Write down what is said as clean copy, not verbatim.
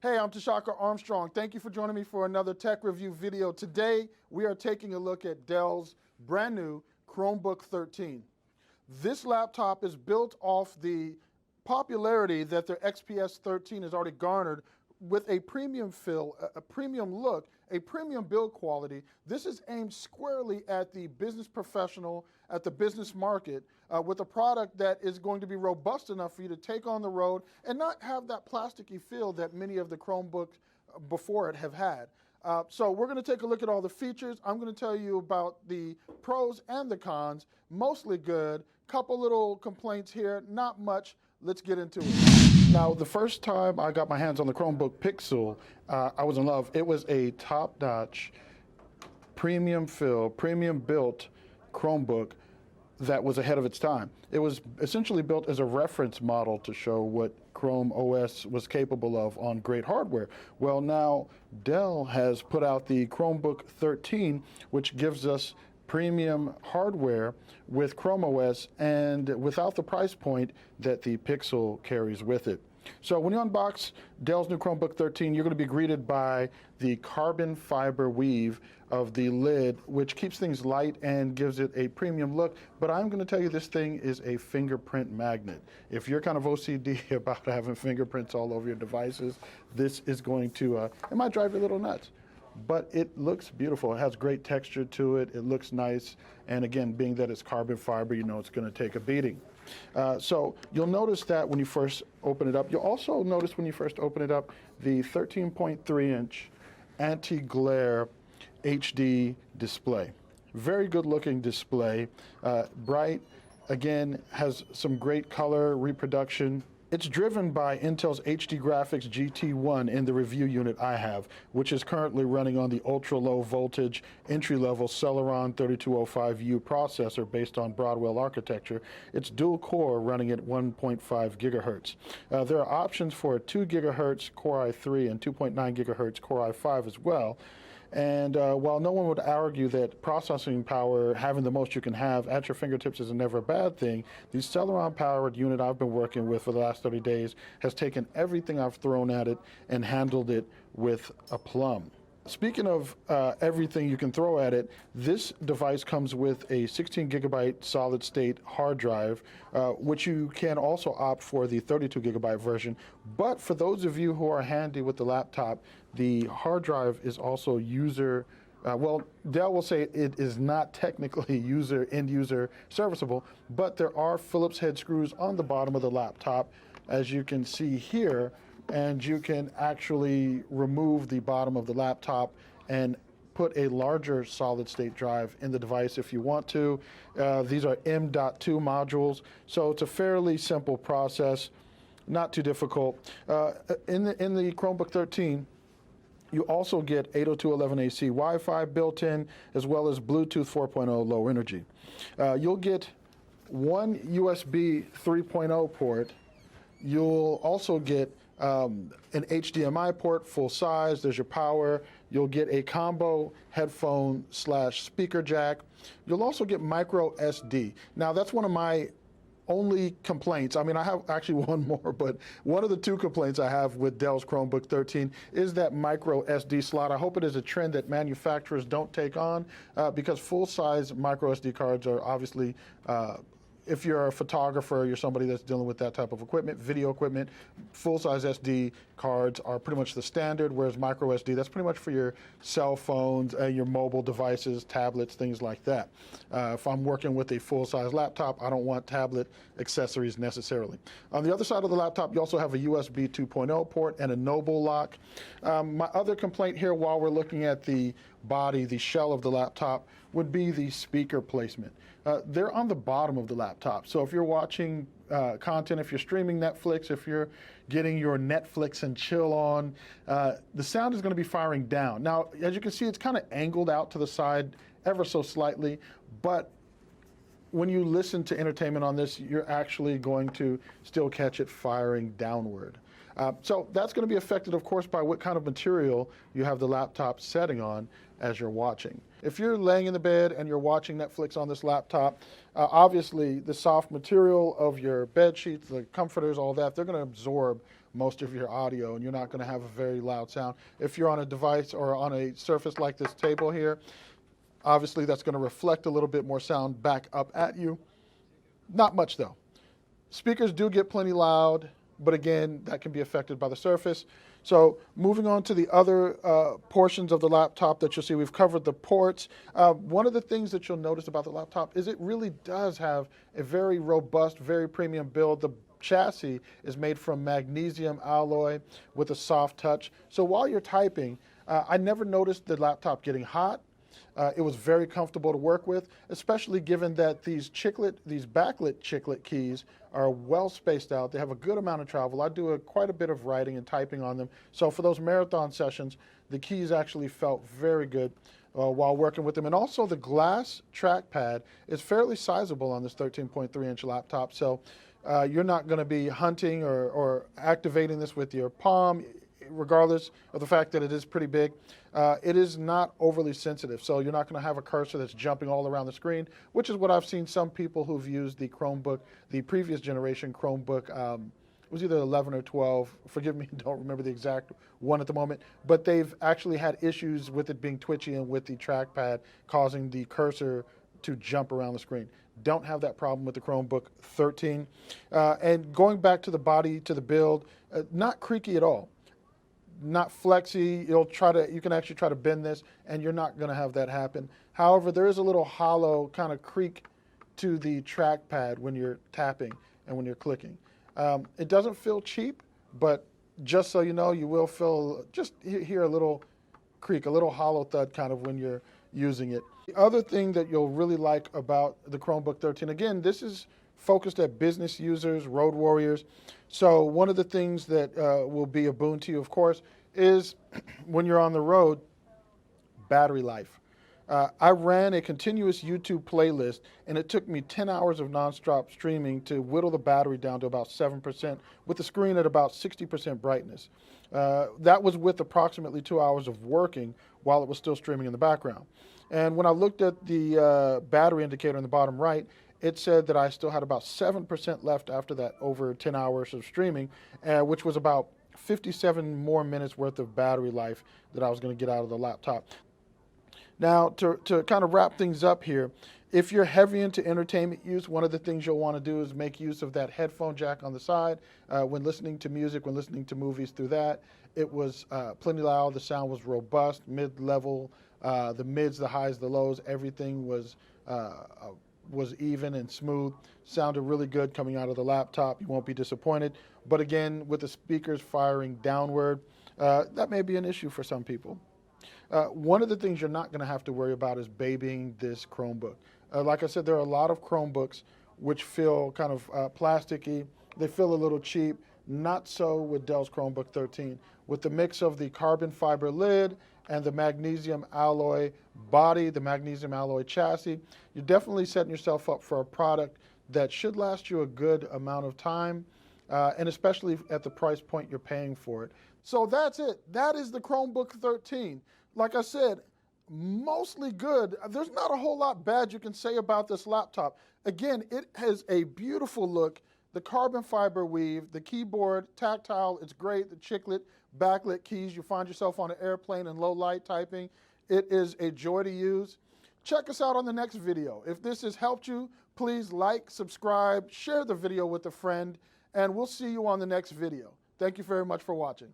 Hey, I'm Tashaka Armstrong. Thank you for joining me for another tech review video. Today, we are taking a look at Dell's brand new Chromebook 13. This laptop is built off the popularity that their XPS 13 has already garnered with a premium feel, a premium look, a premium build quality. This is aimed squarely at the business professional, at the business market, with a product that is going to be robust enough for you to take on the road and not have that plasticky feel that many of the Chromebooks before it have had. So we're going to take a look at all the features. I'm going to tell you about the pros and the cons. Mostly good. Couple little complaints here, not much. Let's get into it. Now, the first time I got my hands on the Chromebook Pixel, I was in love. It was a top-notch, premium fill, premium built Chromebook that was ahead of its time. It was essentially built as a reference model to show what Chrome OS was capable of on great hardware. Well, now Dell has put out the Chromebook 13, which gives us premium hardware with Chrome OS and without the price point that the Pixel carries with it. So when you unbox Dell's new Chromebook 13, you're going to be greeted by the carbon fiber weave of the lid, which keeps things light and gives it a premium look. But I'm going to tell you, this thing is a fingerprint magnet. If you're kind of OCD about having fingerprints all over your devices, this is going to, it might drive you a little nuts. But it looks beautiful. It has great texture to it. It looks nice. And again, being that it's carbon fiber, you know it's going to take a beating. So you'll notice that when you first open it up. You'll also notice when you first open it up the 13.3-inch anti-glare HD display. Very good looking display. Bright, again, has some great color reproduction. It's driven by Intel's HD Graphics GT1 in the review unit I have, which is currently running on the ultra-low voltage entry-level Celeron 3205U processor based on Broadwell architecture. It's dual-core running at 1.5 gigahertz. There are options for a 2 gigahertz Core i3 and 2.9 gigahertz Core i5 as well. And while no one would argue that processing power, having the most you can have at your fingertips, is never a bad thing, the Celeron-powered unit I've been working with for the last 30 days has taken everything I've thrown at it and handled it with aplomb. Speaking of everything you can throw at it, this device comes with a 16 gigabyte solid state hard drive, which you can also opt for the 32 gigabyte version. But for those of you who are handy with the laptop, the hard drive is also user, well, Dell will say it is not technically end user serviceable, but there are Phillips head screws on the bottom of the laptop, as you can see here. And you can actually remove the bottom of the laptop and put a larger solid state drive in the device if you want to. These are M.2 modules, so it's a fairly simple process, not too difficult. In the Chromebook 13, you also get 802.11ac Wi-Fi built in, as well as Bluetooth 4.0 low energy. You'll get one USB 3.0 port. You'll also get an HDMI port, full size. There's your power. You'll get a combo headphone / speaker jack. You'll also get micro SD. Now, that's one of my only complaints. I mean, I have actually one more, but one of the two complaints I have with Dell's Chromebook 13 is that micro SD slot. I hope it is a trend that manufacturers don't take on, because full-size micro SD cards are obviously if you're a photographer, you're somebody that's dealing with that type of equipment, video equipment, full-size SD cards are pretty much the standard, whereas micro SD, that's pretty much for your cell phones, your mobile devices, tablets, things like that. If I'm working with a full-size laptop, I don't want tablet accessories necessarily. On the other side of the laptop, you also have a USB 2.0 port and a Noble lock. My other complaint here, while we're looking at the body, the shell of the laptop, would be the speaker placement. They're on the bottom of the laptop. So if you're watching content, if you're streaming Netflix, if you're getting your Netflix and chill on, the sound is going to be firing down. Now, as you can see, it's kind of angled out to the side ever so slightly, but when you listen to entertainment on this, you're actually going to still catch it firing downward. So that's going to be affected, of course, by what kind of material you have the laptop setting on as you're watching. If you're laying in the bed and you're watching Netflix on this laptop, obviously the soft material of your bed sheets, the comforters, all that, they're going to absorb most of your audio, and you're not going to have a very loud sound. If you're on a device or on a surface like this table here, obviously that's going to reflect a little bit more sound back up at you. Not much though. Speakers do get plenty loud, but again, that can be affected by the surface. So moving on to the other portions of the laptop that you'll see, we've covered the ports. One of the things that you'll notice about the laptop is it really does have a very robust, very premium build. The chassis is made from magnesium alloy with a soft touch. So while you're typing, I never noticed the laptop getting hot. It was very comfortable to work with, especially given that these backlit chiclet keys are well spaced out. They have a good amount of travel. I do quite a bit of writing and typing on them. So for those marathon sessions, the keys actually felt very good while working with them. And also the glass trackpad is fairly sizable on this 13.3-inch laptop. So you're not going to be hunting or activating this with your palm, regardless of the fact that it is pretty big. It is not overly sensitive, so you're not going to have a cursor that's jumping all around the screen, which is what I've seen some people who've used the Chromebook, the previous generation Chromebook, it was either 11 or 12, forgive me, don't remember the exact one at the moment, but they've actually had issues with it being twitchy and with the trackpad causing the cursor to jump around the screen. Don't have that problem with the Chromebook 13. And going back to the body, to the build, not creaky at all. Not flexy. You can actually try to bend this, and you're not going to have that happen. However, there is a little hollow kind of creak to the trackpad when you're tapping and when you're clicking. It doesn't feel cheap, but just so you know, you will hear a little creak, a little hollow thud kind of when you're using it. The other thing that you'll really like about the Chromebook 13, again, this is focused at business users, road warriors. So one of the things that will be a boon to you, of course, is when you're on the road, battery life. I ran a continuous YouTube playlist, and it took me 10 hours of nonstop streaming to whittle the battery down to about 7%, with the screen at about 60% brightness. That was with approximately 2 hours of working while it was still streaming in the background. And when I looked at the battery indicator in the bottom right, it said that I still had about 7% left after that over 10 hours of streaming, which was about 57 more minutes worth of battery life that I was going to get out of the laptop. Now, to kind of wrap things up here, if you're heavy into entertainment use, one of the things you'll want to do is make use of that headphone jack on the side. When listening to music, when listening to movies through that, it was plenty loud. The sound was robust, mid-level, the mids, the highs, the lows, everything was even and smooth. Sounded really good coming out of the laptop. You won't be disappointed. But again, with the speakers firing downward, that may be an issue for some people. One of the things you're not going to have to worry about is babying this Chromebook. Like I said, there are a lot of Chromebooks which feel kind of plasticky. They feel a little cheap. Not so with Dell's Chromebook 13. With the mix of the carbon fiber lid and the magnesium alloy body, the magnesium alloy chassis, you're definitely setting yourself up for a product that should last you a good amount of time, and especially at the price point you're paying for it. So that's it. That is the Chromebook 13. Like I said, mostly good. There's not a whole lot bad you can say about this laptop. Again, it has a beautiful look. The carbon fiber weave, the keyboard, tactile, it's great. The chiclet, backlit keys, you find yourself on an airplane in low light typing. It is a joy to use. Check us out on the next video. If this has helped you, please like, subscribe, share the video with a friend, and we'll see you on the next video. Thank you very much for watching.